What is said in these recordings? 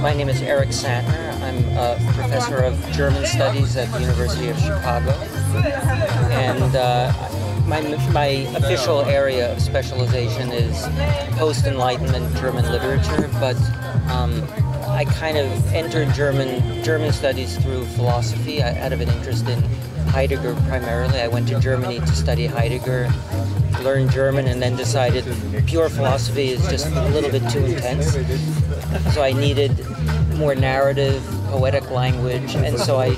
My name is Eric Santner. I'm a professor of German studies at the University of Chicago. And my official area of specialization is post-Enlightenment German literature, but I kind of entered German studies through philosophy out of an interest in Heidegger primarily. I went to Germany to study Heidegger, learned German, and then decided pure philosophy is just a little bit too intense. So I needed more narrative, poetic language, and so I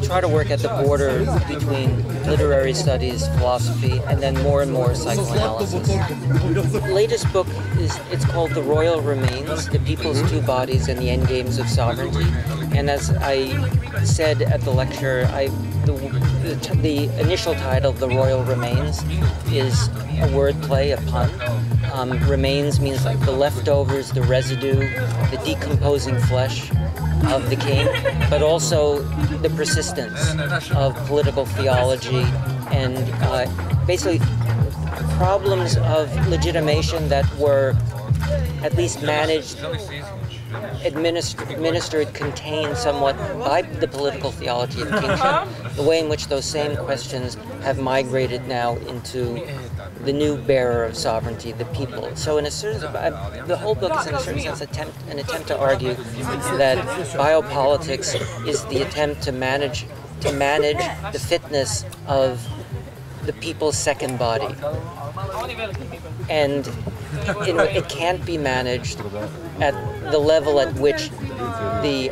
try to work at the border between literary studies, philosophy, and then more and more psychoanalysis. The latest book it's called The Royal Remains, The People's Two Bodies and the Endgames of Sovereignty. And as I said at the lecture, the initial title, The Royal Remains, is a wordplay, a pun. Remains means like the leftovers, the residue, the decomposing flesh of the king, but also the persistence of political theology and basically problems of legitimation that were at least managed, administered, contained somewhat by the political theology of kingship, the way in which those same questions have migrated now into the new bearer of sovereignty, the people. So in a certain, the whole book is in a certain sense an attempt to argue that biopolitics is the attempt to manage the fitness of the people's second body. And it can't be managed at the level at which the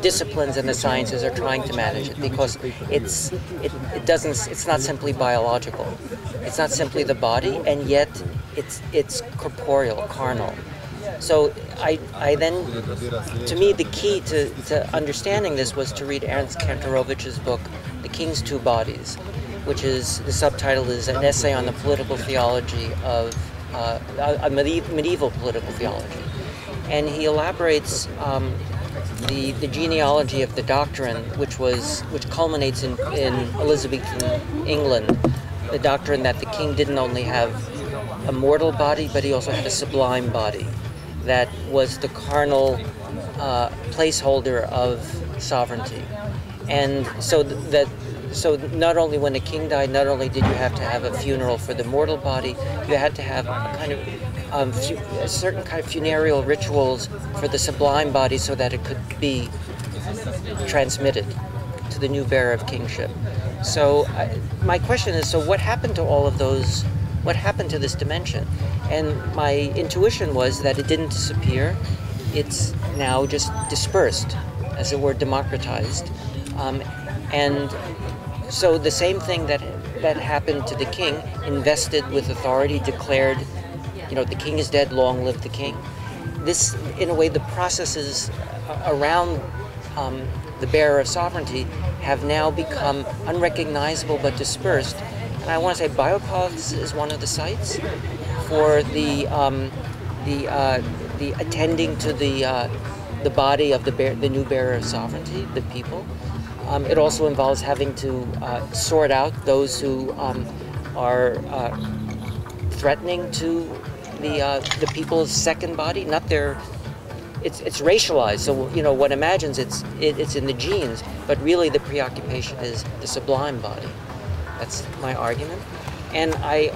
disciplines and the sciences are trying to manage it, because it's not simply biological. It's not simply the body, and yet it's corporeal, carnal. So to me, the key to understanding this was to read Ernst Kantorovic's book, The King's Two Bodies, which is, the subtitle is An Essay on the Political Theology of a medieval political theology. And he elaborates the genealogy of the doctrine, which culminates in Elizabethan England, the doctrine that the king didn't only have a mortal body, but he also had a sublime body that was the carnal placeholder of sovereignty. And so not only when a king died, not only did you have to have a funeral for the mortal body, you had to have a certain kind of funereal rituals for the sublime body so that it could be transmitted to the new bearer of kingship. So my question is, so what happened to all of those? What happened to this dimension? And my intuition was that it didn't disappear. It's now just dispersed, as it were, democratized. And so the same thing that happened to the king, invested with authority, declared, the king is dead, long live the king. This, in a way, the processes around the bearer of sovereignty have now become unrecognizable but dispersed. And I want to say biopolitics is one of the sites for the attending to the body of the new bearer of sovereignty, the people. It also involves having to sort out those who are threatening to the people's second body, not their. It's racialized, so one imagines it's in the genes, but really the preoccupation is the sublime body. That's my argument, and I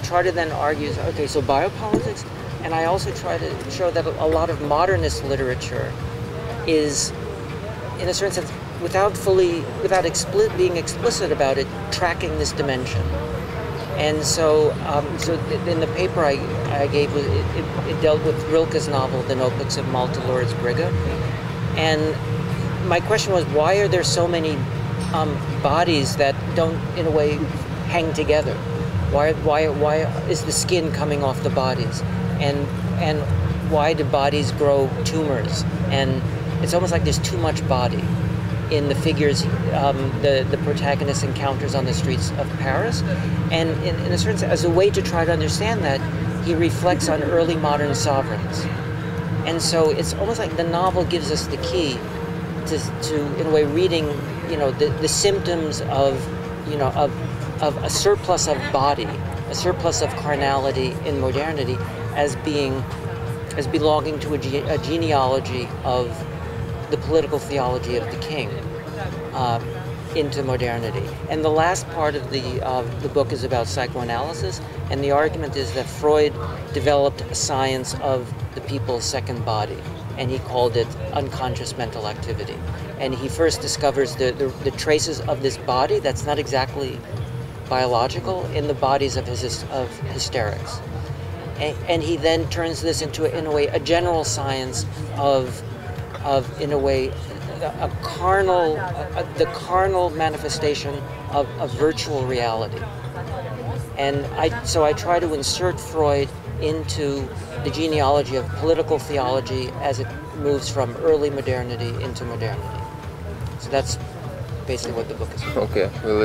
try to then argue, okay, so biopolitics, and I also try to show that a lot of modernist literature is, in a certain sense, without being explicit about it, tracking this dimension. And so in the paper I gave, it dealt with Rilke's novel, The Notebooks of Malta Lourdes Brigge. And my question was, why are there so many bodies that don't, in a way, hang together? Why is the skin coming off the bodies? And why do bodies grow tumors? And it's almost like there's too much body in the figures the protagonist encounters on the streets of Paris. And in a certain sense, as a way to try to understand that, he reflects on early modern sovereigns. And so it's almost like the novel gives us the key to in a way, reading, the symptoms of a surplus of body, a surplus of carnality in modernity as being as belonging to a genealogy of the political theology of the king into modernity. And the last part of the book is about psychoanalysis, and the argument is that Freud developed a science of the people's second body, and he called it unconscious mental activity. And he first discovers the traces of this body that's not exactly biological in the bodies of hysterics. And he then turns this into, in a way, a general science of in a way, a carnal, the carnal manifestation of virtual reality. And so I try to insert Freud into the genealogy of political theology as it moves from early modernity into modernity. So that's basically what the book is about. Okay. Well,